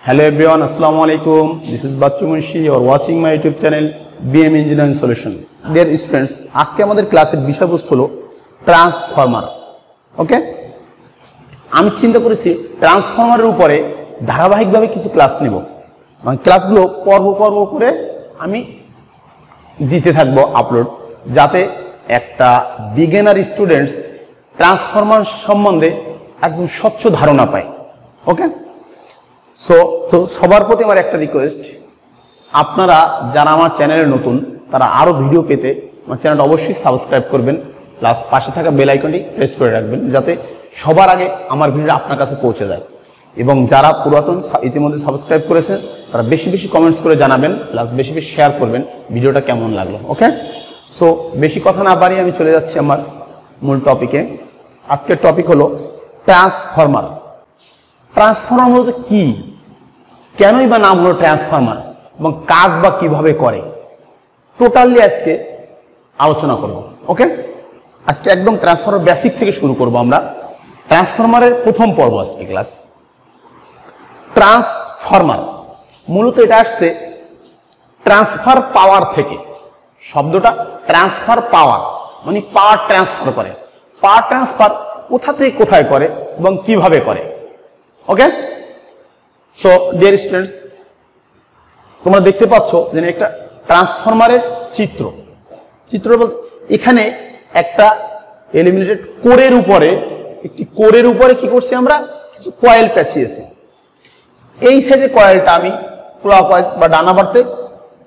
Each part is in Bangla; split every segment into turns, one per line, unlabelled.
Hello everyone, Assalamu alaikum. This is Bachchu Munshi. You are watching my YouTube channel BM Engineering Solution. Dear students, আজকে আমাদের ক্লাসের বিষয়বস্তু হলো ট্রান্সফরমার। ওকে, আমি চিন্তা করেছি ট্রান্সফরমারের উপরে ধারাবাহিকভাবে কিছু ক্লাস নেব। মানে ক্লাসগুলো পর্ব পর্ব করে আমি দিতে থাকবো আপলোড, যাতে একটা বিগিনার স্টুডেন্টস ট্রান্সফরমার সম্বন্ধে একদম স্বচ্ছ ধারণা পায়। ওকে, তো সবার প্রতি আমার একটা রিকোয়েস্ট, আপনারা যারা আমার চ্যানেলে নতুন তারা আরও ভিডিও পেতে আমার চ্যানেলটা অবশ্যই সাবস্ক্রাইব করবেন, প্লাস পাশে থাকা বেল আইকনটি প্রেস করে রাখবেন যাতে সবার আগে আমার ভিডিওটা আপনার কাছে পৌঁছে যায়। এবং যারা পুরাতন ইতিমধ্যে সাবস্ক্রাইব করেছেন তারা বেশি বেশি কমেন্টস করে জানাবেন, প্লাস বেশি বেশি শেয়ার করবেন ভিডিওটা কেমন লাগলো। ওকে, সো বেশি কথা না বাড়িয়ে আমি চলে যাচ্ছি আমার মূল টপিকে। আজকের টপিক হলো ট্রান্সফরমার। ট্রান্সফরমার বলতে কি, কেনই বা নাম হলো ট্রান্সফরমার এবং কাজ বা কিভাবে করে, টোটালি আজকে আলোচনা করব। ওকে, আজকে একদম ট্রান্সফরমার বেসিক থেকে শুরু করব আমরা। ট্রান্সফরমারের প্রথম পর্ব আজকে ক্লাস। ট্রান্সফরমার মূলত এটা আসছে ট্রান্সফার পাওয়ার থেকে। শব্দটা ট্রান্সফার পাওয়ার মানে পাওয়ার ট্রান্সফার করে। পাওয়ার ট্রান্সফার কোথা থেকে কোথায় করে এবং কিভাবে করে। ওকে, সো ডিয়ার স্টুডেন্টস, তোমরা দেখতে পাচ্ছ যে একটা ট্রান্সফরমারের চিত্র বলতে এখানে একটা এলিমিনেটেড কোরের উপরে কি করছি আমরা, কিছু কয়েল পেঁচিয়েছি। এই সাইডের কয়েলটা আমি ক্লকওয়াইজ বা ডানাবার্তে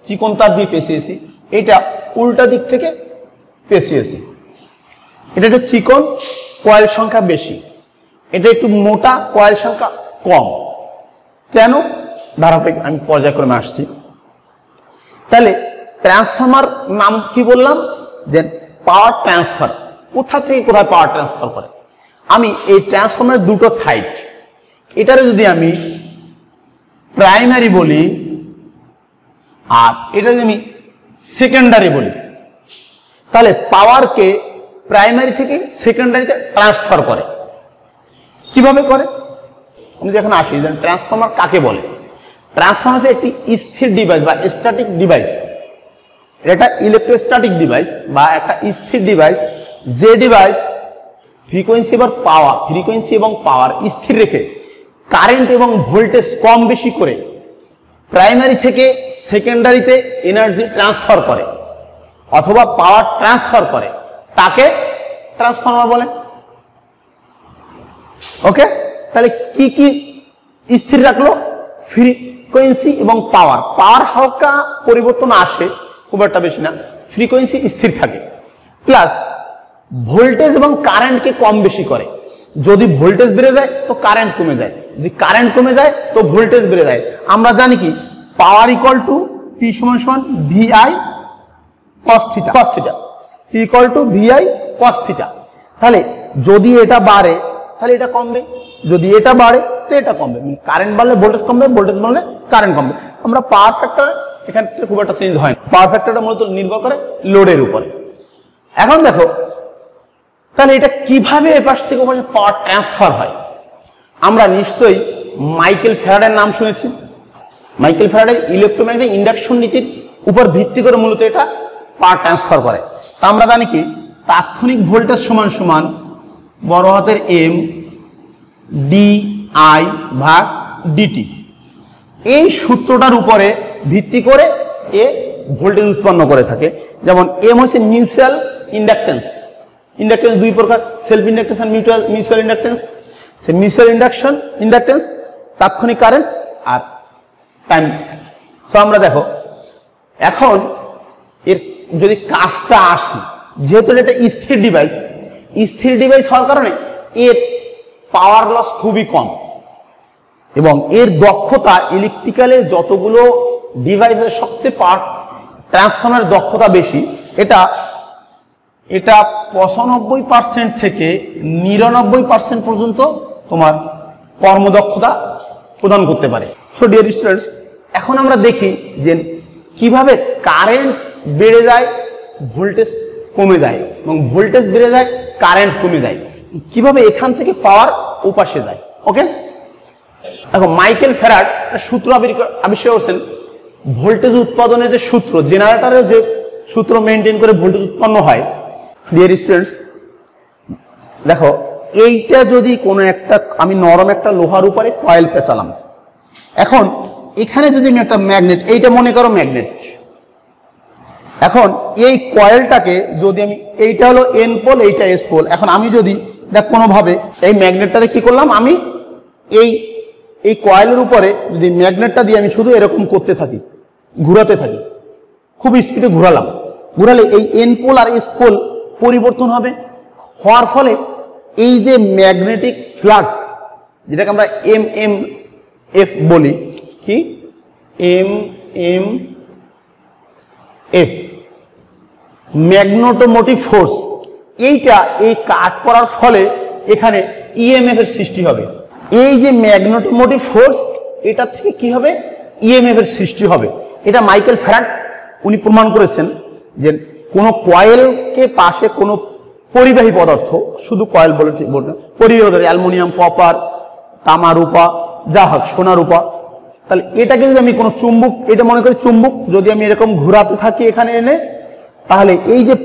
চিকন তার দিয়ে পেঁচিয়েছি, এইটা উল্টা দিক থেকে পেঁচিয়েছি। এটা একটু চিকন, কয়েল সংখ্যা বেশি, এটা একটু মোটা, কয়েল সংখ্যা কম। কেন, ধারাবাহিক আমি পর্যায়ক্রমে আসছি। তাহলে ট্রান্সফরমার নাম কি বললাম, যে পাওয়ার ট্রান্সফার। কোথা থেকে কোথায় পাওয়ার ট্রান্সফার করে। আমি এই ট্রান্সফরমারের দুটো সাইড, এটারে যদি আমি প্রাইমারি বলি আর এটা যদি আমি সেকেন্ডারি বলি, তাহলে পাওয়ারকে প্রাইমারি থেকে সেকেন্ডারিতে ট্রান্সফার করে। কিভাবে করে আমি যখন আসি, ট্রান্সফরমার কাকে বলে। ট্রান্সফরমার হচ্ছে একটি স্থির ডিভাইস বা স্ট্যাটিক ডিভাইস। এটা ইলেকট্রোস্ট্যাটিক ডিভাইস বা একটা স্থির ডিভাইস, যে ডিভাইস ফ্রিকোয়েন্সি এবং পাওয়ার স্থির রেখে কারেন্ট এবং ভোল্টেজ কম বেশি করে প্রাইমারি থেকে সেকেন্ডারিতে এনার্জি ট্রান্সফার করে অথবা পাওয়ার ট্রান্সফার করে, তাকে ট্রান্সফরমার বলে। ওকে, তাহলে কি কি স্থির রাখলো, ফ্রিকোয়েন্সি এবং পাওয়ার হালকা পরিবর্তন আসে, খুব একটা বেশি না, ফ্রিকোয়েন্সি স্থির থাকে, প্লাস ভোল্টেজ এবং কারেন্টকে কম বেশি করে। যদি ভোল্টেজ বেড়ে যায় তো কারেন্ট কমে যায়, যদি কারেন্ট কমে যায় তো ভোল্টেজ বেড়ে যায়। আমরা জানি কি, পাওয়ার ইকুয়াল টু পি সমান VI cos theta, P equal to VI cos theta. তাহলে যদি এটা বাড়ে তাহলে এটা কমবে, যদি এটা বাড়ে তো এটা কমবে। কারেন্ট বাড়লে ভোল্টেজ কমবে, ভোল্টেজ বাড়লে কারেন্ট কমবে। আমরা পাওয়ার ফ্যাক্টর এখান থেকে খুব একটা চেঞ্জ হয় না, পাওয়ার ফ্যাক্টরটা মূলত নির্ভর করে লোডের উপরে। এখন দেখো, তাহলে এটা কিভাবে এপাশ থেকে ওপাশে পাওয়ার ট্রান্সফার হয়। আমরা নিশ্চয়ই মাইকেল ফ্যারাডের নাম শুনেছি। মাইকেল ফ্যারাডের ইলেকট্রোম্যাগনেটিক ইন্ডাকশন নীতির উপর ভিত্তি করে মূলত এটা পাওয়ার ট্রান্সফার করে। তা আমরা জানি কি, তাৎক্ষণিক ভোল্টেজ সমান বড় হাতের এম ডি আই ভাগ ডিটি। এই সূত্রটার উপরে ভিত্তি করে এ ভোল্টেজ উৎপন্ন করে থাকে। যেমন এম হচ্ছে মিউচুয়াল ইন্ডাকটেন্স দুই প্রকার, সেলফ ইন্ডাকটেন্স আর মিউচুয়াল ইন্ডাকটেন্স। সে মিউচুয়াল ইন্ডাকটেন্স তাৎক্ষণিক কারেন্ট আর টাইম। সো আমরা দেখো এখন এর যদি কাজটা আসি, যেহেতু এটা স্থির ডিভাইস হওয়ার কারণে এর পাওয়ার লস খুবই কম এবং এর দক্ষতা ইলেকট্রিক্যালের যতগুলো ডিভাইসের সবচেয়ে ট্রান্সফরমারের দক্ষতা বেশি। এটা 95% থেকে 99% পর্যন্ত তোমার কর্মদক্ষতা প্রদান করতে পারে। সো ডিয়ার স্টুডেন্টস, এখন আমরা দেখি যে কিভাবে কারেন্ট বেড়ে যায়, ভোল্টেজ কমে যায়, এবং ভোল্টেজ বেড়ে যায়, কারেন্ট কমে যায়, কিভাবে এখান থেকে পাওয়ার ওপাশে যায়। ওকে, এখন মাইকেল ফ্যারাড সূত্র আবিষ্কার করছেন, ভোল্টেজ উৎপাদনের যে সূত্র, জেনারেটরের যে সূত্র মেনটেন করে ভোল্টেজ উৎপন্ন হয়। ডিয়ার স্টুডেন্টস, দেখো এইটা যদি কোনো একটা, আমি নরম একটা লোহার উপরে কয়েল পেঁচালাম, এখন এখানে যদি আমি একটা ম্যাগনেট, এইটা মনে করো ম্যাগনেট, এখন এই কয়েলটাকে যদি আমি, এইটা হলো এন পোল, এইটা এস পোল, এখন আমি যদি দেখ কোনোভাবে এই ম্যাগনেটটাকে কি করলাম, আমি এই কয়েলের উপরে যদি ম্যাগনেটটা দিয়ে আমি শুধু এরকম করতে থাকি, ঘুরাতে থাকি, খুব স্পিডে ঘুরালে এই এন পোল আর এস পোল পরিবর্তন হবে, হওয়ার ফলে এই যে ম্যাগনেটিক ফ্লাক্স, যেটাকে আমরা এম এম এফ বলি, কি M M F, magnetomotive force, এইটা এই কাট করার ফলে এখানে ইএমএফ এর সৃষ্টি হবে। এই যে ম্যাগনেটোমোটিভ ফোর্স, এটা থেকে কি হবে, ইএমএফ এর সৃষ্টি হবে। এটা মাইকেল ফ্যারাড উনি প্রমাণ করেছেন যে কোনো কয়েলকে পাশে কোনো পরিবাহী পদার্থ, শুধু কয়েল বলে পরিবাহী পদার্থ, অ্যালুমিনিয়াম, কপার, তামা, রূপা, যা হোক, সোনা, রূপা, তাহলে এটাকে যদি আমি কোনো চুম্বক, এটা মনে করি চুম্বক, যদি আমি এরকম ঘোরাতে থাকি এখানে এনে, তাহলে এই যে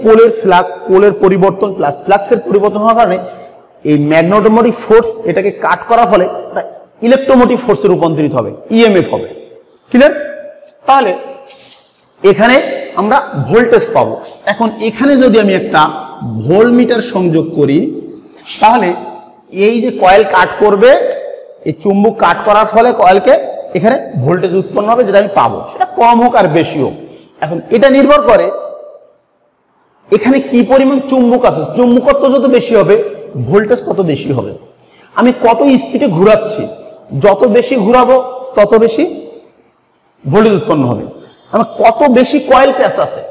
পোলের পরিবর্তন প্লাস ফ্লাক্সের পরিবর্তন হওয়ার কারণে এই ম্যাগনেটোমোটিভ ফোর্স এটাকে কাট করার ফলে ইলেকট্রোমোটিভ ফোর্সে রূপান্তরিত হবে, ইএমএফ হবে। ক্লিয়ার? তাহলে এখানে আমরা ভোল্টেজ পাবো। এখন এখানে যদি আমি একটা ভোল্টমিটার সংযোগ করি, তাহলে এই যে কয়েল কাট করবে, এই চুম্বক কাট করার ফলে কয়েলকে এখানে ভোল্টেজ উৎপন্ন হবে, যেটা আমি পাবো, সেটা কম হোক আর বেশি হোক। এখন এটা নির্ভর করে এখানে কি পরিমাণ চুম্বক আছে, চুম্বকত্ব যত বেশি হবে ভোল্টেজ তত বেশি হবে। আমি কত স্পিডে ঘুরাচ্ছি, যত বেশি ঘুরাবো তত বেশি ভোল্টেজ উৎপন্ন হবে। আমার কত বেশি কয়েল প্যাচ আছে,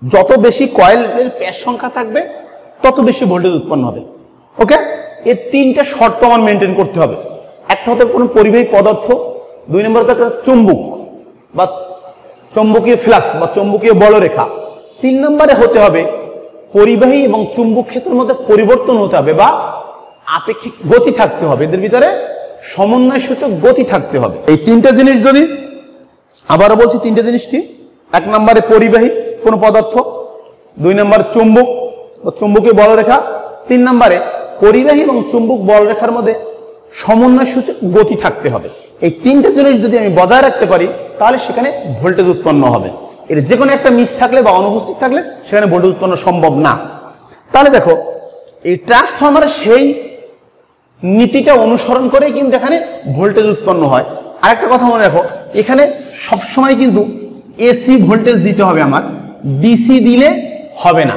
যত বেশি কয়েলের প্যাচ সংখ্যা থাকবে তত বেশি ভোল্টেজ উৎপন্ন হবে। ওকে, এর তিনটা শর্ত আমার মেনটেন করতে হবে। একটা হতে কোনো পরিবাহী পদার্থ, দুই নম্বর হতে একটা চুম্বক বা চৌম্বকীয় ফ্লাক্স বা চৌম্বকীয় বলরেখা, তিন নম্বরে হতে হবে পরিবাহী এবং চুম্বক ক্ষেত্রের মধ্যে পরিবর্তন হতে হবে বা আপেক্ষিক গতি থাকতে হবে, এদের ভিতরে সমন্বয় সূচক গতি থাকতে হবে। এই তিনটা জিনিস যদি, আবারও বলছি তিনটা জিনিস কি, এক নম্বরে পরিবাহী কোনো পদার্থ, দুই নম্বর চুম্বক বা চুম্বকীয় বলরেখা, তিন নম্বরে পরিবাহী এবং চুম্বক বলরেখার মধ্যে সমন্বয় সূচক গতি থাকতে হবে। এই তিনটা জিনিস যদি আমি বজায় রাখতে পারি তাহলে সেখানে ভোল্টেজ উৎপন্ন হবে। এর যে কোনো একটা মিস থাকলে বা অনুপস্থিত থাকলে সেখানে ভোল্টেজ উৎপন্ন সম্ভব না। তাহলে দেখো এই ট্রান্সফরমারের সেই নীতিটা অনুসরণ করে কিন্তু এখানে ভোল্টেজ উৎপন্ন হয়। আরেকটা কথা মনে রাখো, এখানে সবসময় কিন্তু এসি ভোল্টেজ দিতে হবে, আমার ডিসি দিলে হবে না।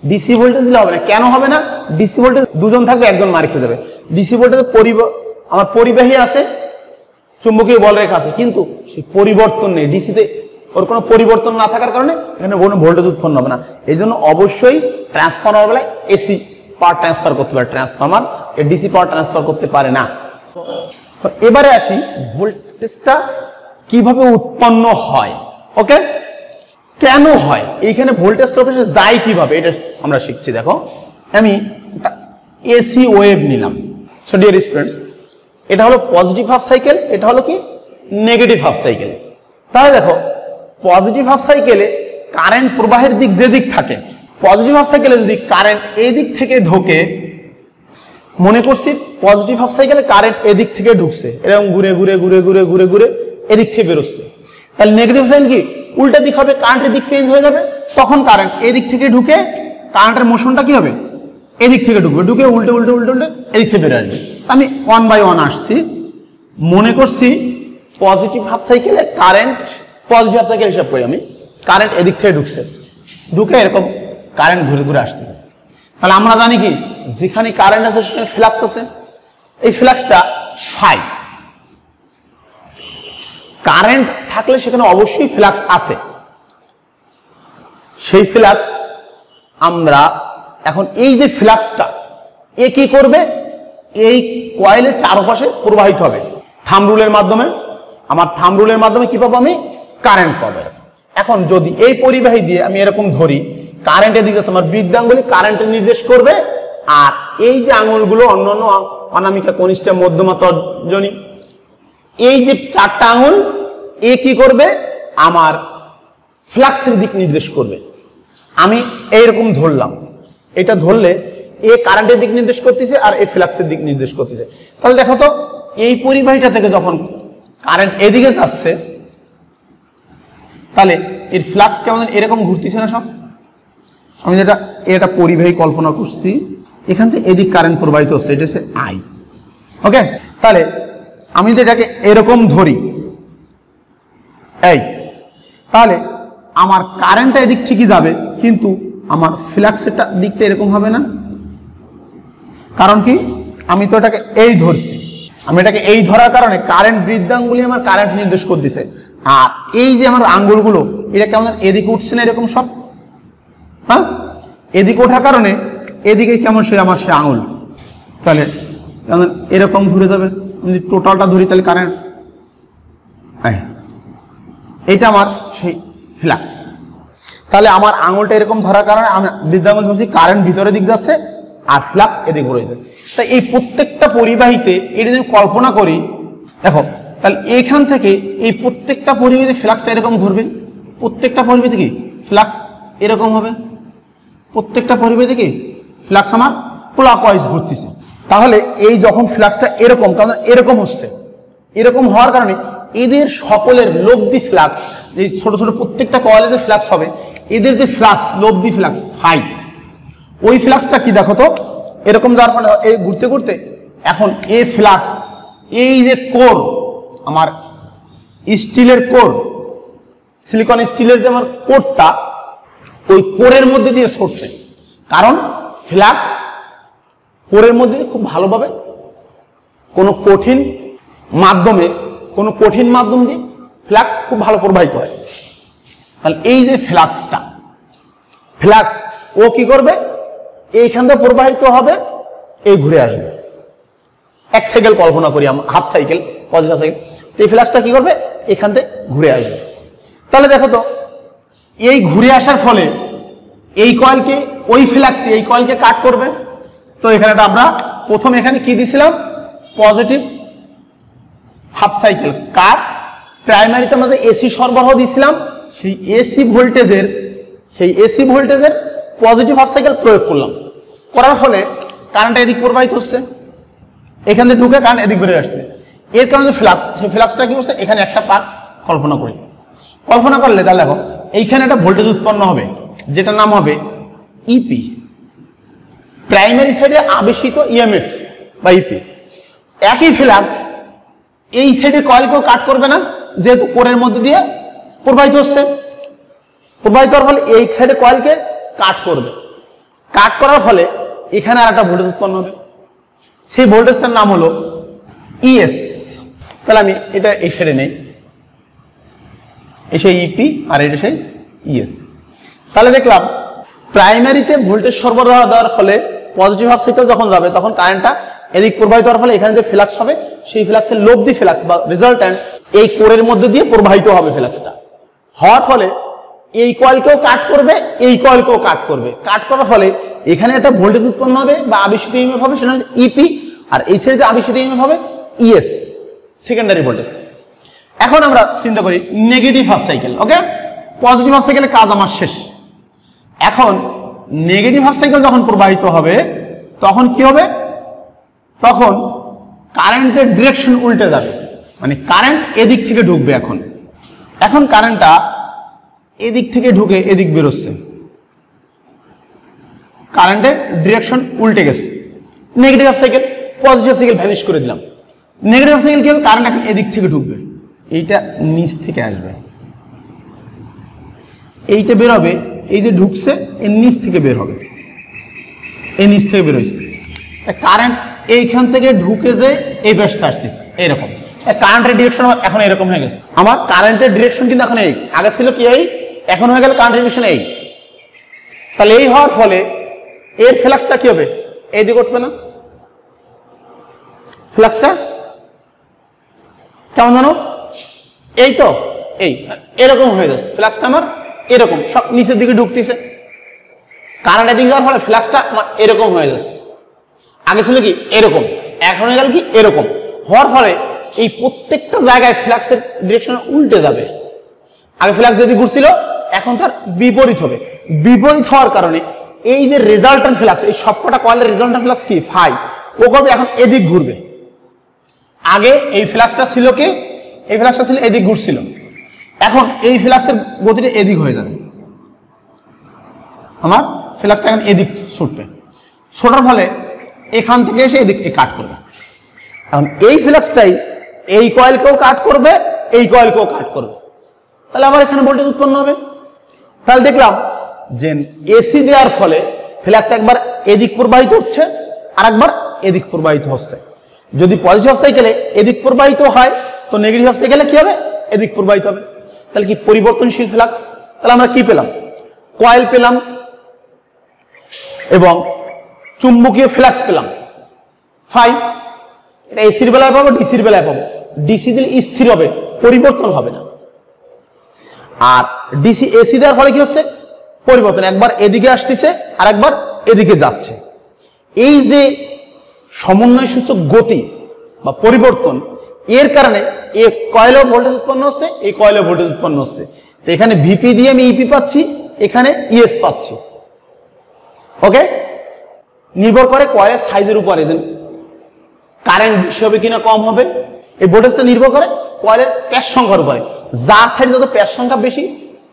ডিসি ভোল্টেজ দিলে হবে না, কেন হবে না? ডিসি ভোল্টেজ দুজন থাকবে, একজন মার খেয়ে যাবে। ডিসি ভোল্টেজ আমার পরিবাহী আছে, চুম্বকীয় বলরেখা আছে, কিন্তু সেই পরিবর্তন নেই। ডিসিতে ওর কোনো পরিবর্তন না থাকার কারণে এখানে কোনো ভোল্টেজ উৎপন্ন হবে না। এই জন্য অবশ্যই ট্রান্সফরমার বেলায় এসি পাওয়ার ট্রান্সফার করতে পারে, ট্রান্সফরমার ডিসি পাওয়ার ট্রান্সফার করতে পারে না। এবারে আসি ভোল্টেজটা কিভাবে উৎপন্ন হয়। ওকে, কেন হয়, এইখানে ভোল্টেজটা অফিসে যায় কিভাবে, এটা আমরা শিখছি। দেখো আমি একটা এসি ওয়েভ নিলাম। সো ডিয়ার স্টুডেন্টস, এটা হলো পজিটিভ হাফ সাইকেল, এটা হলো কি নেগেটিভ হাফ সাইকেল। তাহলে দেখো পজিটিভ হাফ সাইকেলে কারেন্ট প্রবাহের দিক যে দিক থাকে, পজিটিভ হাফ সাইকেলে যদি কারেন্ট এই দিক থেকে ঢোকে, মনে করছি পজিটিভ হাফ সাইকেলে কারেন্ট এদিক থেকে ঢুকছে, এরকম ঘুরে ঘুরে ঘুরে ঘুরে ঘুরে ঘুরে এদিক থেকে বেরোচ্ছে, তাহলে নেগেটিভ সাইকেল কি উল্টা দিক হবে, কারেন্টের দিক চেঞ্জ হয়ে যাবে, তখন কারেন্ট এদিক থেকে ঢুকে কারেন্টের মোশনটা কি হবে, এদিক থেকে ঢুকবে, ঢুকে উল্টে উল্টে উল্টে উল্টে এদিক থেকে বেরো আসবে। আমি 1 বাই 1 আসছি, মনে করছি পজিটিভ হাফ সাইকেলে কারেন্ট, পজিটিভ হাফ সাইকেল হিসাব করি আমি, কারেন্ট এদিক থেকে ঢুকছে, ঢুকে এরকম কারেন্ট ঘুরে ঘুরে আসতেছে। তাহলে আমরা জানি কি যেখানে কারেন্ট আছে সেখানে ফ্লাক্স আছে, এই ফ্লাক্সটা ফাই, কারেন্ট থাকলে সেখানে অবশ্যই ফ্লাক্স আছে। সেই ফ্লাক্স আমরা এখন এই যে ফ্লাক্সটা এ কি করবে, এই কয়েলের চারপাশে প্রবাহিত হবে থাম্ব রুলের মাধ্যমে। আমার থাম্ব রুলের মাধ্যমে কি পাবো, আমি কারেন্ট পাবো। এখন যদি এই পরিবাহী দিয়ে আমি এরকম ধরি, কারেন্টের দিকে আমার বৃদ্ধাঙ্গুলি কারেন্টের নির্দেশ করবে, আর এই যে আঙুলগুলো অন্যান্য অনামিকা, কনিষ্ঠা, মধ্যমা, তর্জনী, এই যে চারটা আঙুল এ কি করবে আমার ফ্লাক্সের দিক নির্দেশ করবে। আমি এইরকম ধরলাম, এটা ধরলে এ কারেন্টের দিক নির্দেশ করতেছে আর এ ফ্লাক্সের দিক নির্দেশ করতেছে। তাহলে দেখো তো এই পরিবাহীটা থেকে যখন কারেন্ট এদিকে যাচ্ছে তাহলে এর ফ্লাক্স কেমন এরকম ঘুরতেছে না সব। আমি যেটা এটা পরিবাহী কল্পনা করছি, এখান থেকে এদিক কারেন্ট প্রবাহিত হচ্ছে, এটা হচ্ছে আই। ওকে, তাহলে আমি যদি এটাকে এরকম ধরি এই, তাহলে আমার কারেন্টটা এদিক ঠিকই যাবে, কিন্তু আমার ফ্লাক্সের দিকটা এরকম হবে না। কারণ কি, আমি তো এটাকে এই ধরছি, আমি এটাকে এই ধরার কারণে কারেন্ট বৃদ্ধাঙ্গুলি আমার কারেন্ট নির্দেশ করতেছে। আর এই যে আমার আঙ্গুলগুলো এটা কেমন এদিকে উঠছে না এরকম সব, হ্যাঁ, এদিকে ওঠার কারণে এদিকে কেমন সে আমার সে আঙুল, তাহলে কেমন এরকম ঘুরে যাবে। যদি টোটালটা ধরি তাহলে কারেন্ট এটা আমার সেই ফ্লাক্স। তাহলে আমার আঙুলটা এরকম ধরার কারণে আমি বৃদ্ধাঙ্গুল ধরছি, কারেন্ট ভিতরের দিক যাচ্ছে আর ফ্লাক্স এদিকে ঘুরে যাবে। তাই এই প্রত্যেকটা পরিবাহীতে এটা যদি কল্পনা করি, দেখো তাহলে এখান থেকে এই প্রত্যেকটা পরিবাহীতে ফ্লাক্সটা এরকম ঘুরবে, প্রত্যেকটা পরিবাহীতে কি ফ্লাক্স এরকম হবে, প্রত্যেকটা পরিবাহীতে কি ফ্লাক্স আমার ক্লকওয়াইজ ঘুরতেছে। তাহলে এই যখন ফ্লাক্সটা এরকম, কারণ এরকম হচ্ছে, এরকম হওয়ার কারণে এদের সকলের লব্ধি ফ্লাক্স, যে ছোট ছোট প্রত্যেকটা কয়েলে যে ফ্লাক্স হবে, এদের যে ফ্লাক্স লব্ধি ফ্লাক্স ফাই, ওই ফ্লাক্সটা কি দেখো তো এরকম যাওয়ার ফলে এই ঘুরতে ঘুরতে এখন এই ফ্লাক্স এই যে কোর আমার স্টিলের কোর, সিলিকন স্টিলের যে আমার কোরটা, ওই কোরের মধ্যে দিয়ে সরছে। কারণ ফ্লাক্স কোরের মধ্যে খুব ভালোভাবে কোনো কঠিন মাধ্যম দিয়ে ফ্লাক্স খুব ভালো প্রবাহিত হয়। তাহলে এই যে ফ্লাক্স ও কি করবে, এইখান থেকে প্রবাহিত হবে, এই ঘুরে আসবে। এক সাইকেল কল্পনা করি, হাফ সাইকেল, পজিটিভ সাইকেল, এই ফ্লাক্সটা কি করবে এখান থেকে ঘুরে আসবে। তাহলে দেখো তো এই ঘুরে আসার ফলে এই কয়েলকে ওই ফ্লাক্স এই কয়েলকে কাট করবে। তো এখানে আমরা প্রথম এখানে কি দিছিলাম, পজিটিভ হাফ সাইকেল কাট, প্রাইমারিতে আমাদের এসি সরবরাহ দিছিলাম, সেই এসি ভোল্টেজের পজিটিভ হাফ সাইকেল প্রয়োগ করলাম, করার ফলে কারেন্ট এদিক প্রবাহিত হচ্ছে, এখান থেকে ঢুকে কারেন্ট এদিক বেরিয়ে আসছে। এর কারণে ফ্লাক্স, সেই ফ্লাক্সটা কি করছে এখানে একটা পাক কল্পনা করি, কল্পনা করলে তাহলে দেখো এইখানে একটা ভোল্টেজ উৎপন্ন হবে, যেটা নাম হবে ইপি, প্রাইমারি সাইডে আবেশিত ইএমএফ বা ইপি। একই ফ্লাক্স এই সাইডে কয়েলকেও কাট করবে না, যেহেতু কোরের মধ্যে দিয়ে প্রবাহিত হচ্ছে, প্রবাহিত হওয়ার ফলে এই সাইডে কয়েলকে কাট করবে, কাট করার ফলে এখানে আর একটা ভোল্টেজ উৎপন্ন হবে, সেই ভোল্টেজটার নাম হলো ইএস। তাহলে আমি এটা এই সাইডে নেই, এই সেই ইপি আর এটা সেই ইএস। তাহলে দেখলাম প্রাইমারিতে ভোল্টেজ সরবরাহ দেওয়ার ফলে পজিটিভ হাফ সাইকেল যখন যাবে তখন কারেন্টটা এদিক প্রবাহিত হওয়ার ফলে এখানে যে ফ্লাক্স হবে সেই ফ্লাক্সের লব্ধি ফ্লাক্স বা রেজাল্ট্যান্ট এই কোরের মধ্যে দিয়ে প্রবাহিত হবে। ফ্লাক্সটা হওয়ার ফলে এই কয়েলকেও কাট করবে, এই কয়েলকেও কাট করবে, কাট করার ফলে এখানে একটা ভোল্টেজ উৎপন্ন হবে বা আবেশিত ইএমএফ হবে, সেটা হচ্ছে ইপি, আর এই সাইডে যে আবেশিত ইএমএফ হবে ইএস, সেকেন্ডারি ভোল্টেজ। এখন আমরা চিন্তা করি নেগেটিভ হাফ সাইকেল। ওকে, পজিটিভ হাফ সাইকেলের কাজ আমার শেষ। এখন নেগেটিভ হাফ সাইকেল যখন প্রবাহিত হবে তখন কি হবে, তখন কারেন্টের ডিরেকশন উল্টে যাবে, মানে কারেন্ট এদিক থেকে ঢুকবে। এখন কারেন্টটা এদিক থেকে ঢুকে এদিক বেরোচ্ছে, কারেন্টের ডিরেকশন উল্টে গেছে। Negative half cycle positive half cycle vanish করে দিলাম। নেগেটিভ হাফ সাইকেল কি হবে, কারেন্ট এখন এদিক থেকে ঢুকবে, এইটা নিচ থেকে আসবে, এইটা বের হবে, এই যে ঢুকছে এর নিচ থেকে বের হবে, এই নিচ থেকে বের হয়েছে। কারেন্ট এইখান থেকে ঢুকে যে এই পাশে আসতেছে এইরকম, কারেন্টের ডিরেকশন এখন এরকম হয়ে গেছে। আমার কারেন্টের ডিরেকশন কিন্তু এখন এই, আগে ছিল কি এই, এখন হয়ে গেল কারেন্টের ডিরেকশন এই। তাহলে এই হওয়ার ফলে এর ফ্লাক্সটা কি হবে, এই দিকে উঠবে না, ফ্লাক্সটা কেমন জানো, এই তো এই এরকম হয়ে যাচ্ছে, ফ্লাক্সটা আমার এরকম সব নিচের দিকে ঢুকতেছে, কারেন্টের দিকে যাওয়ার ফলে ফ্লাক্সটা আমার এরকম হয়ে যাচ্ছে। আগে ছিল কি এরকম, এখন হয়ে গেল কি এরকম, হওয়ার ফলে এই প্রত্যেকটা জায়গায় ফ্লাক্সের ডিরেকশন উল্টে যাবে। আগে ফ্লাক্স যদি ঘুরছিল এখন তার বিপরীত হবে। বিপরীত হওয়ার কারণে এই যে রেজাল্টেন্ট ফ্লাক্স, এই সবকটা কয়েলের রেজাল্টেন্ট ফ্লাক্স কি ফাই, ও করবে এখন এদিক ঘুরবে। আগে এই ফ্লাক্সটা ছিল কি, এই ফ্লাক্সটা ছিল এদিক ঘুরছিল, এখন এই ফ্লাক্সের গতিটা এদিক হয়ে যাবে। আমার ফ্লাক্সটা এখন এদিক ছুটবে, ছোটার ফলে এখান থেকে এসে এদিক কাট করবে। এখন এই ফ্লাক্সটাই এই কয়েলকেও কাট করবে, এই কয়েলকেও কাট করবে, তাহলে আবার এখানে ভোল্টেজ উৎপন্ন হবে। তাহলে দেখলাম যে এসি দেওয়ার ফলে ফ্লাক্স একবার এদিক প্রবাহিত হচ্ছে আর একবার এদিক প্রবাহিত হচ্ছে। যদি পজিটিভ হাফ সাইকেলে এদিক প্রবাহিত হয় তো নেগেটিভ হাফ সাইকেলে কি হবে, এদিক প্রবাহিত হবে। তাহলে কি পরিবর্তনশীল ফ্লাক্স। তাহলে আমরা কি পেলাম, কয়েল পেলাম এবং চুম্বকীয় ফ্লাক্স পেলাম ফাই। এটা এসির বেলায় পাবো, ডিসির বেলায় পাবো। ডিসি দিলে স্থির হবে, পরিবর্তন হবে না। আর ডিসি এসি দেওয়ার ফলে কি হচ্ছে, পরিবর্তন, একবার এদিকে আসতেছে আর একবার এদিকে যাচ্ছে। এই যে সমন্বয় সূচক গতি বা পরিবর্তন, এর কারণে এই কয়েলও ভোল্টেজ উৎপন্ন হচ্ছে, এই কয়েলও ভোল্টেজ উৎপন্ন হচ্ছে। তো এখানে ভিপি দিয়ে আমি ইপি পাচ্ছি, এখানে ইএস পাচ্ছি। ওকে, নির্ভর করে কয়েলের সাইজের উপরে, কারেন্ট বেশি হবে কিনা কম হবে, এই ভোল্টেজটা নির্ভর করে কয়েলের প্যাচ সংখ্যার উপরে। যার সাইডে যত প্যাচ সংখ্যা বেশি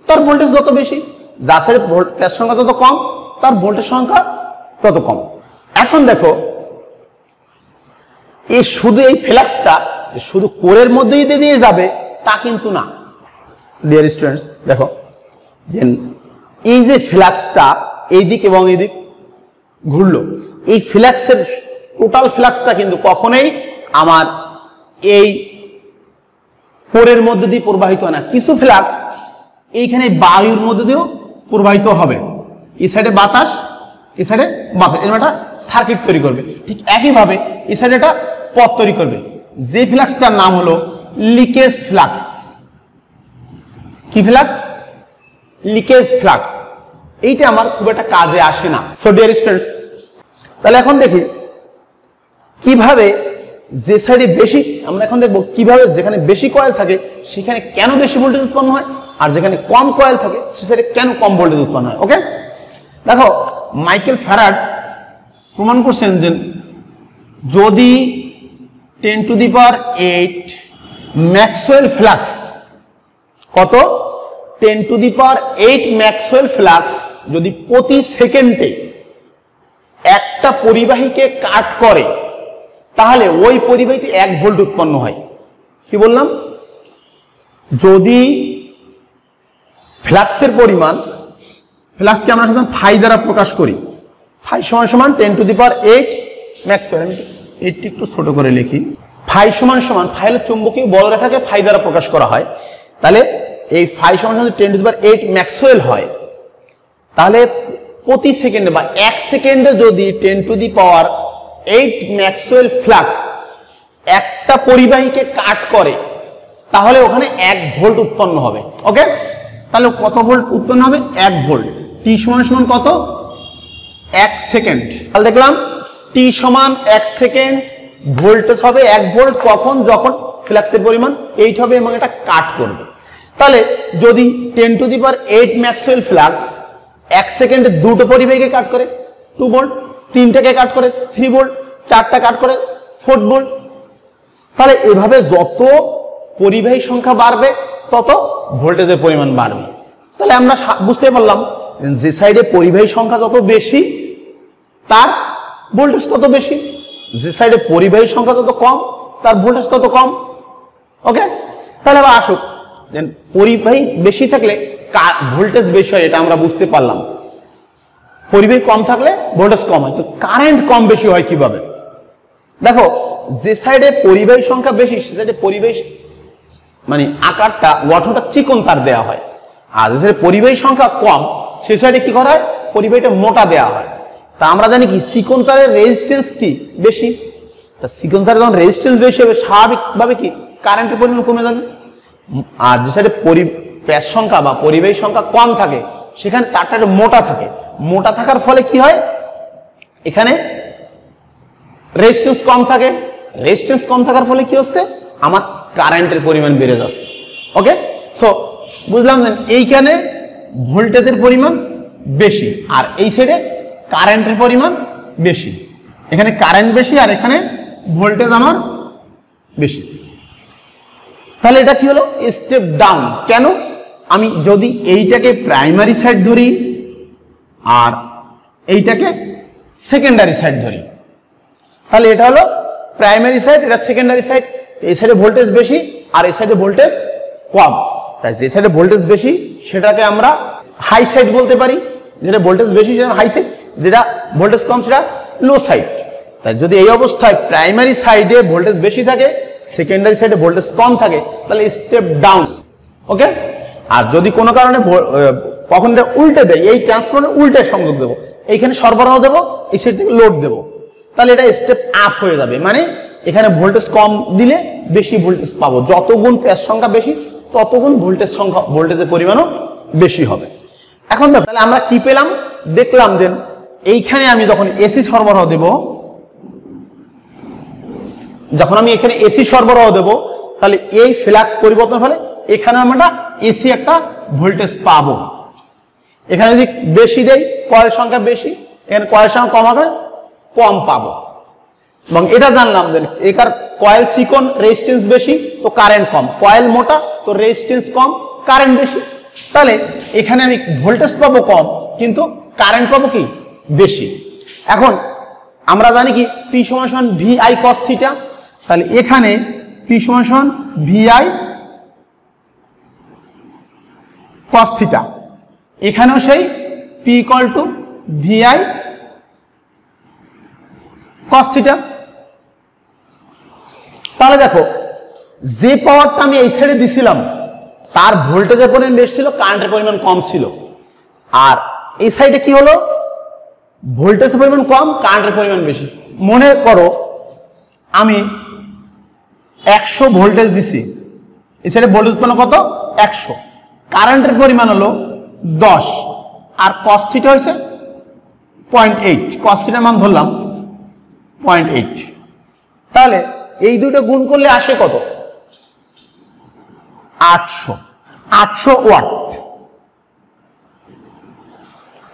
তার ভোল্টেজ তত বেশি, যার সাইডে প্যাচ সংখ্যা তত কম তার ভোল্টেজ সংখ্যা তত কম। এখন দেখো এই শুধু এই ফ্লাক্সটা শুধু কোরের মধ্যেই দিয়ে যাবে তা কিন্তু না। ডিয়ার স্টুডেন্টস, দেখো যে এই যে ফ্লাক্সটা এই দিক এবং এই দিক ঘুরলো, এই ফ্লাক্সের টোটাল ফ্লাক্সটা কিন্তু কখনোই আমার এই কোরের মধ্যে দিয়ে প্রবাহিত হয় না। কিছু ফ্লাক্স এইখানে বায়ুর মধ্যে দিয়েও প্রবাহিত হবে। এই সাইডে বাতাস, এই সাইডে বাতাস, এরকম একটা সার্কিট তৈরি করবে। ঠিক একইভাবে এই সাইডে একটা পথ তৈরি করবে, যে ফ্লাক্সটার নাম হলো লিকেজ ফ্লাক্স। কি ফ্লাক্স? Leakage flux. এইটা আমার খুব একটা কাজে আসে না। সো ডিয়ার স্টুডেন্টস, তাহলে এখন দেখি কিভাবে যে সাইডে বেশি, আমরা এখন দেখবো কিভাবে যেখানে বেশি কয়েল থাকে সেখানে কেন বেশি ভোল্টেজ উৎপন্ন হয়, আর যেখানে কম কয়েল থাকে সে সাইডে কেন কম ভোল্টেজ উৎপন্ন হয়। ওকে, দেখো মাইকেল ফ্যারাড প্রমাণ করছেন যে যদি 10⁸ ম্যাক্সওয়েল ফ্লাক্স, কত 10⁸ ম্যাক্সওয়েল ফ্লাক্স যদি প্রতি সেকেন্ডে একটা পরিবাহীকে কাট করে তাহলে ওই পরিবাহীতে 1 ভোল্ট উৎপন্ন হয়। কি বললাম? যদি ফ্লাক্সের পরিমাণ, ফ্লাক্সকে আমরা সাধারণত ফাই দ্বারা প্রকাশ করি, ফাই সমান 10⁸ ম্যাক্সওয়েল। আমি এটি একটু ছোট করে লিখি। ফাই সমান ফাই হলো চুম্বকীয় বলরেখাকে ফাই দ্বারা প্রকাশ করা হয়। তাহলে এই ফাই সমান 10⁸ ম্যাক্সওয়েল হয়, তাহলে প্রতি সেকেন্ডে বা 1 সেকেন্ডে যদি 10⁸ ম্যাক্সওয়েল ফ্লাক্স একটা পরিবাহীকে কাট করে তাহলে ওখানে 1 ভোল্ট উৎপন্ন হবে। ওকে, তাহলে কত ভোল্ট উৎপন্ন হবে? 1 ভোল্ট। টি সমান কত? 1 সেকেন্ড। তাহলে দেখলাম টি সমান 1 সেকেন্ড, ভোল্টেজ হবে 1 ভোল্ট। কখন? যখন ফ্লাক্সের পরিমাণ 8 হবে এবং এটা কাট করবে। তাহলে যদি 10⁸ ম্যাক্সওয়েল ফ্লাক্স 1 সেকেন্ডে দুটো পরিবাহীকে কাট করে 2 ভোল্ট, 3টাকে কাট করে 3 ভোল্ট, 4টা কাট করে 4 ভোল্ট। তাহলে এভাবে যত পরিবাহী সংখ্যা বাড়বে তত ভোল্টেজের পরিমাণ বাড়বে। তাহলে আমরা বুঝতে পারলাম যে সাইডে পরিবাহী সংখ্যা যত বেশি তার ভোল্টেজ তত বেশি, যে সাইডে পরিবাহী সংখ্যা তত কম তার ভোল্টেজ তত কম। ওকে, তাহলে আবার আসুক, পরিবাহী বেশি থাকলে ভোল্টেজ বেশি হয়, এটা আমরা বুঝতে পারলাম। পরিবাহী কম থাকলে ভোল্টেজ কম হয়। তো কারেন্ট কম বেশি হয় কিভাবে? দেখো, যে সাইডে পরিবাহী সংখ্যা বেশি সে সাইডে পরিবাহী মানে আকারটা গঠনটা চিকন তার দেওয়া হয়, আর যে সাইডে পরিবাহী সংখ্যা কম সে সাইডে কি করা হয়? পরিবাহীটা মোটা দেওয়া হয়। তা আমরা জানি কি চিকন তারের রেজিস্ট্যান্স কি বেশি, তা চিকন তারের যখন রেজিস্ট্যান্স বেশি হবে স্বাভাবিকভাবে কি কারেন্টের পরিমাণ কমে যাবে। আর যে সাইডে প্যাচ সংখ্যা বা পরিবাহী সংখ্যা কম থাকে সেখানে তারটা একটু মোটা থাকে। মোটা থাকার ফলে কি হয়? এখানে রেজিস্ট্যান্স কম থাকে। রেজিস্ট্যান্স কম থাকার ফলে কি হচ্ছে? আমার কারেন্টের পরিমাণ বেড়ে যাচ্ছে। ওকে, সো বুঝলাম যে এইখানে ভোল্টেজের পরিমাণ বেশি আর এই সাইডে কারেন্টের পরিমাণ বেশি, এখানে কারেন্ট বেশি আর এখানে ভোল্টেজ আমার বেশি। তাহলে এটা কি হলো? Step down. কেন? আমি যদি এইটাকে প্রাইমারি সাইড ধরি আর এইটাকে সেকেন্ডারি সাইড ধরি, তাহলে এটা হলো প্রাইমারি সাইড, এটা সেকেন্ডারি সাইড। এই সাইডে ভোল্টেজ বেশি আর এই সাইডে ভোল্টেজ কম, তাই যে সাইডে ভোল্টেজ বেশি সেটাকে আমরা হাই সাইড বলতে পারি, যেটা ভোল্টেজ বেশি সেটা হাই সাইড, যেটা ভোল্টেজ কম সেটা লো সাইড। তাই যদি এই অবস্থায় প্রাইমারি সাইডে ভোল্টেজ বেশি থাকে, সেকেন্ডারি সাইডে ভোল্টেজ কম থাকে, তাহলে স্টেপ ডাউন। ওকে, আর যদি কোনো কারণে কখন এটা উল্টে দেয়, এই ট্রান্সফরমার উল্টে সংযোগ দেবো, এইখানে সরবরাহ দেবো, এই সাইড থেকে লোড দেবো, তাহলে এটা স্টেপ আপ হয়ে যাবে। মানে এখানে ভোল্টেজ কম দিলে বেশি ভোল্টেজ পাবো, যত গুণ প্যাচ সংখ্যা বেশি তত গুণ ভোল্টেজ সংখ্যা, ভোল্টেজের পরিমাণও বেশি হবে। এখন দেখো তাহলে আমরা কি পেলাম? দেখলাম যে এইখানে আমি যখন এসি সরবরাহ দেব, যখন আমি এখানে এসি সরবরাহ দেব, তাহলে এই ফ্লাক্স পরিবর্তন ফলে এখানে আমরা এসি একটা ভোল্টেজ পাবো। এখানে যদি বেশি দেই, কয়েল সংখ্যা বেশি, এখানে কয়েল সংখ্যা কম হবে, কম পাবো। এবং এটা জানলাম যে এখানে কয়েল চিকন, রেজিস্ট্যান্স বেশি, তো কারেন্ট কম, কয়েল মোটা তো রেজিস্ট্যান্স কম, কারেন্ট বেশি। তাহলে এখানে আমি ভোল্টেজ পাবো কম কিন্তু কারেন্ট পাবো কি বেশি। এখন আমরা জানি কি পি সমান ভিআই কস থিটা, তাহলে এখানে পি সমান ভিআই কস থিটা, এখানেও সেই P equal to VI cos theta. তাহলে দেখো যে পাওয়ারটা আমি এই সাইডে দিছিলাম তার ভোল্টেজের পরিমাণ বেশি ছিল, কারেন্টের পরিমাণ কম ছিল। আর এই সাইডে কি হলো? ভোল্টেজের পরিমাণ কম, কারেন্টের পরিমাণ বেশি। মনে করো আমি 100 ভোল্টেজ দিছি, এই সাইডে ভোল্টেজ পরিমাণ কত? 100, কারেন্টের পরিমাণ হলো 10 আর কস থিটা হয়েছে 0.8, কস থিটার মান ধরলাম 0.8। তাহলে এই দুটো গুণ করলে আসে কত? 800 ওয়াট।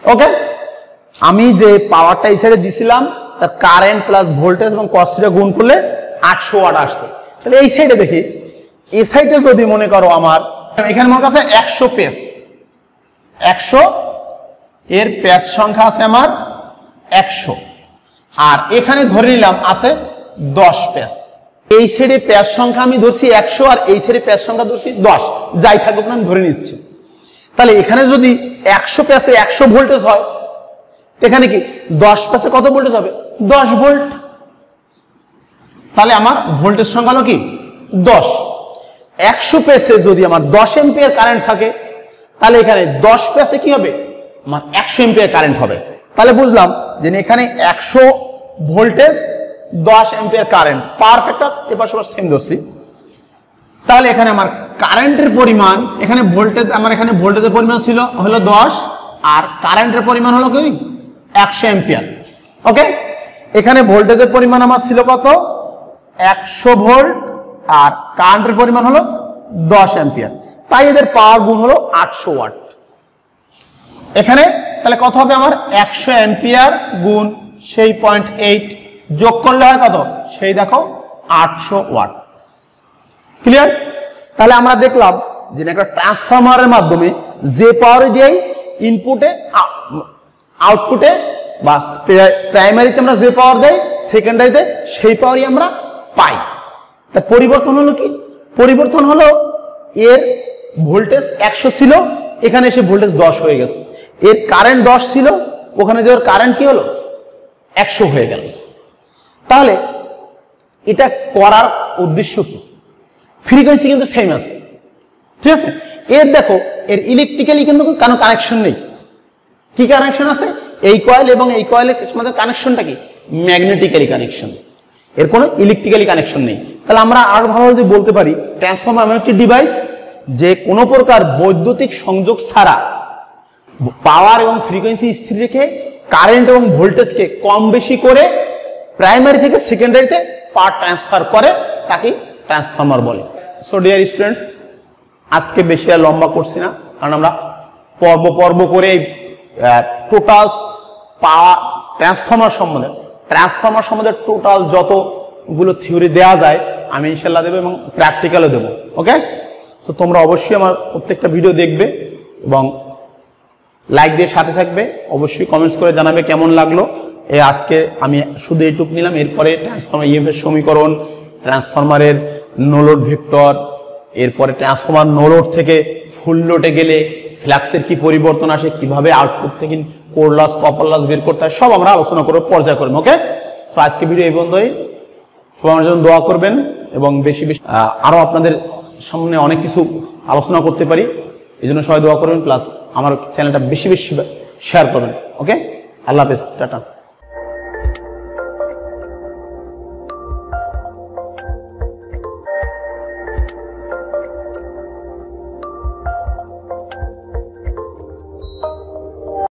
ওকে, আমি যে পাওয়ারটা এই সাইডে দিছিলাম তার কারেন্ট প্লাস ভোল্টেজ এবং কস থিটা গুণ করলে 800 ওয়াট আসছে। তাহলে এই সাইডে দেখি, এই সাইডে যদি মনে করো আমার এখানে মনে কাছে 100 পেজ, 100 এর পেজ সংখ্যা আছে আমার 100, আর এখানে ধরে নিলাম আছে 10 পেজ। এই সাইডে পেজ সংখ্যা আমি ধরছি 100 আর এই সাইডে পেজ সংখ্যা ধরছি 10, যাই থাকুক না আমি ধরে নিচ্ছি। তাহলে এখানে যদি 100 পেজে 100 ভোল্টেজ হয়, এখানে কি 10 পেজে কত ভোল্টেজ হবে? 10 ভোল্ট। তাহলে আমার ভোল্টেজ সংখ্যা হলো কি 10। 100 পেজে যদি আমার 10 এম্পিয়ার কারেন্ট থাকে, তাহলে এখানে 10 পেজে কি হবে? আমার 100 এম্পিয়ার কারেন্ট হবে। তাহলে বুঝলাম যে এখানে 100 voltage 10 ampere current, power factor এপাশ ওপাশ সেম ধরছি। তাহলে এখানে আমার কারেন্টের পরিমাণ, এখানে ভোল্টেজ, আমার এখানে ভোল্টেজের পরিমাণ ছিল হলো 10 আর কারেন্টের পরিমাণ হলো কি 100 এম্পিয়ার। ওকে, এখানে ভোল্টেজের পরিমাণ আমার ছিল কত? 100 ভোল্ট আর কারেন্টের পরিমাণ হলো 10 এম্পিয়ার, তাই এদের পাওয়ার গুণ হলো 800 ওয়াট। এখানে তাহলে কত হবে আমার? 100 এম্পিয়ার গুণ সেই 0.8 যোগ করলে হয় কত? সেই দেখো 800 ওয়াট। ক্লিয়ার? তাহলে আমরা দেখলাম যে একটা ট্রান্সফরমারের মাধ্যমে যে পাওয়ার দিয়ে ইনপুটে আউটপুটে বা প্রাইমারিতে আমরা যে পাওয়ার দেই, সেকেন্ডারিতে সেই পাওয়ারই আমরা পাই। তা পরিবর্তন হলো কি? পরিবর্তন হলো এর ভোল্টেজ 100 ছিল, এখানে এসে ভোল্টেজ 10 হয়ে গেছে। এর কারেন্ট 10 ছিল, ওখানে যে কারেন্ট কি হলো 100 হয়ে গেল। তাহলে এটা করার উদ্দেশ্য কি? ফ্রিকোয়েন্সি কিন্তু সেম আছে, ঠিক আছে? এর দেখো এর ইলেকট্রিক্যালি কিন্তু কোনো কানেকশন নেই। কি কানেকশন আছে? এই কয়েল এবং এই কয়েলের মধ্যে কানেকশনটা কি? ম্যাগনেটিক্যালি কানেকশন, এর কোনো ইলেকট্রিক্যালি কানেকশন নেই। তাহলে আমরা আরো ভালোভাবে যদি বলতে পারি, ট্রান্সফরমার এমন একটি ডিভাইস যে কোনো প্রকার বৈদ্যুতিক সংযোগ ছাড়া পাওয়ার এবং ফ্রিকোয়েন্সি স্থির রেখে কারেন্ট এবং ভোল্টেজকে কম বেশি করে প্রাইমারি থেকে সেকেন্ডারিতে পাওয়ার ট্রান্সফার করে, তাকে ট্রান্সফরমার বলে। সো ডিয়ার স্টুডেন্টস, আজকে বেশি আর লম্বা করছি না, কারণ আমরা পর্ব পর্ব করে টোটাল পাওয়ার ট্রান্সফরমার সম্বন্ধে টোটাল যতগুলো থিওরি দেওয়া যায় আমি ইনশাল্লাহ দেবো এবং প্র্যাকটিক্যালও দেবো। ওকে, সো তোমরা অবশ্যই আমার প্রত্যেকটা ভিডিও দেখবে এবং লাইক দিয়ে সাথে থাকবে। অবশ্যই কমেন্টস করে জানাবে কেমন লাগলো। আজকে আমি শুধু এইটুকু নিলাম। এরপরে ট্রান্সফরমার ইএমএফ এর সমীকরণ, ট্রান্সফরমারের নো লোড ভেক্টর, এরপরে ট্রান্সফরমার নো লোড থেকে ফুল লোডে গেলে ফ্লাক্সের কি পরিবর্তন আসে, কিভাবে আউটপুট থেকে কোর লস কপার লস বের করতে হয়, সব আমরা আলোচনা করবো পর্যায়ক্রমে। ওকে, সো আজকে ভিডিও এই পর্যন্তই। সবাই আমার জন্য দোয়া করবেন এবং বেশি বেশি আরো আপনাদের সামনে অনেক কিছু আলোচনা করতে পারি, এই জন্য সবাই দোয়া করবেন, প্লাস আমার চ্যানেলটা বেশি বেশি শেয়ার করবেন। ওকে, আল্লাহ হাফেজ, টাটা।